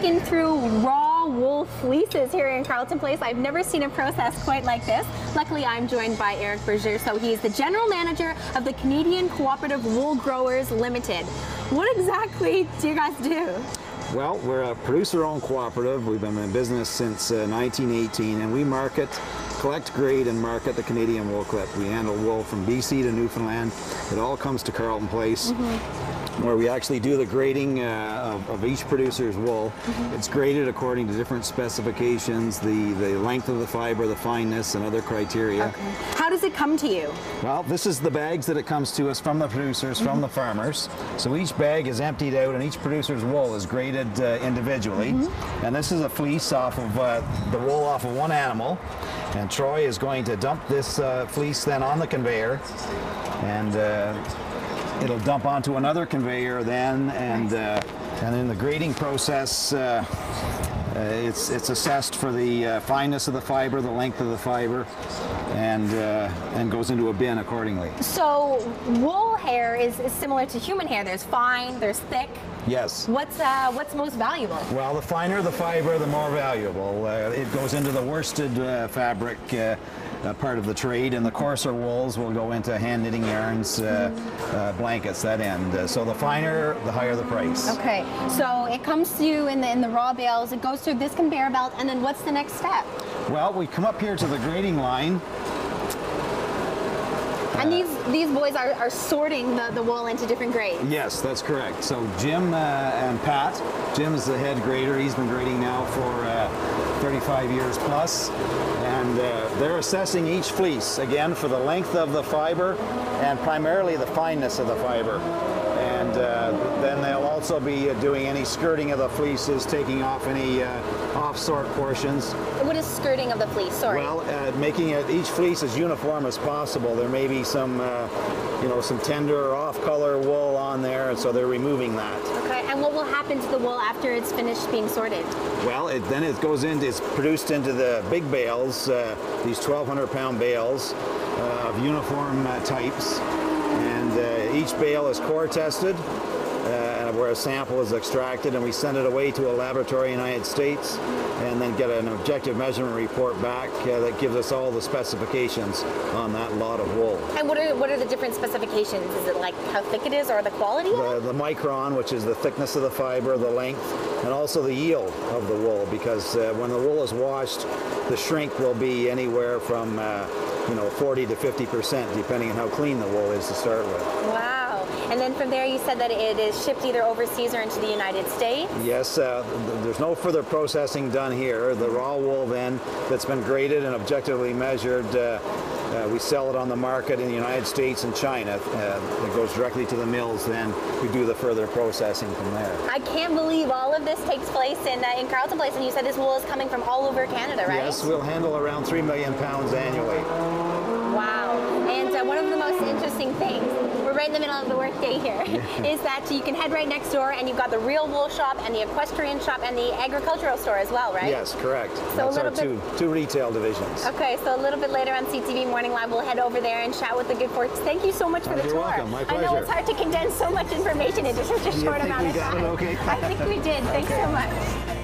walking through raw wool fleeces here in Carleton Place. I've never seen a process quite like this. Luckily, I'm joined by Eric Berger, so he's the General Manager of the Canadian Cooperative Wool Growers Limited. What exactly do you guys do? Well, we're a producer-owned cooperative. We've been in business since 1918, and we collect, grade, and market the Canadian wool clip. We handle wool from BC to Newfoundland. It all comes to Carleton Place, where we actually do the grading of each producer's wool. It's graded according to different specifications, the length of the fiber, the fineness, and other criteria. Okay. How does it come to you? Well, this is the bags that it comes to us from the producers, from the farmers. So each bag is emptied out, and each producer's wool is graded individually. And this is a fleece off of the wool off of one animal. And Troy is going to dump this fleece then on the conveyor, and it'll dump onto another conveyor then, and in the grading process, it's assessed for the fineness of the fiber, the length of the fiber, and goes into a bin accordingly. So wool hair is similar to human hair. There's fine, there's thick. Yes. What's most valuable? Well, the finer the fiber, the more valuable. It goes into the worsted fabric part of the trade, and the coarser wools will go into hand knitting yarns, blankets, that end. So the finer, the higher the price. Okay, so it comes to you in the raw bales, it goes through this conveyor belt, and then what's the next step? Well, we come up here to the grading line. And these boys are sorting the wool into different grades? Yes, that's correct. So Jim and Pat, Jim is the head grader. He's been grading now for 35 years plus. And they're assessing each fleece, again, for the length of the fiber and primarily the fineness of the fiber. And then they'll also be doing any skirting of the fleeces, taking off any off-sort portions. What is skirting of the fleece? Sorry. Well, making each fleece as uniform as possible. There may be some, some tender or off-color wool on there, and so they're removing that. Okay, and what will happen to the wool after it's finished being sorted? Well, then it goes into, it's produced into the big bales, these 1,200-pound bales of uniform types. And each bale is core tested, where a sample is extracted, and we send it away to a laboratory in the United States, and then get an objective measurement report back that gives us all the specifications on that lot of wool. And what are the different specifications? Is it like how thick it is, or the quality of it? The micron, which is the thickness of the fiber, the length, and also the yield of the wool, because when the wool is washed, the shrink will be anywhere from 40 to 50%, depending on how clean the wool is to start with. Wow. And then from there, you said that it is shipped either overseas or into the United States? Yes, there's no further processing done here. The raw wool then, that's been graded and objectively measured, we sell it on the market in the United States and China. It goes directly to the mills, then we do the further processing from there. I can't believe all of this takes place in Carleton Place, and you said this wool is coming from all over Canada, right? Yes, we'll handle around 3 million pounds annually. Wow. And one of the most interesting things, we're right in the middle of the workday here, is that you can head right next door, and you've got the real wool shop and the equestrian shop and the agricultural store as well, right? Yes, correct. So that's our two retail divisions. Okay, so a little bit later on CTV Morning Live, we'll head over there and chat with the good folks. Thank you so much for the tour. You're welcome. My pleasure. I know it's hard to condense so much information into such a short amount of time. You got it okay? I think we did. Thanks so much.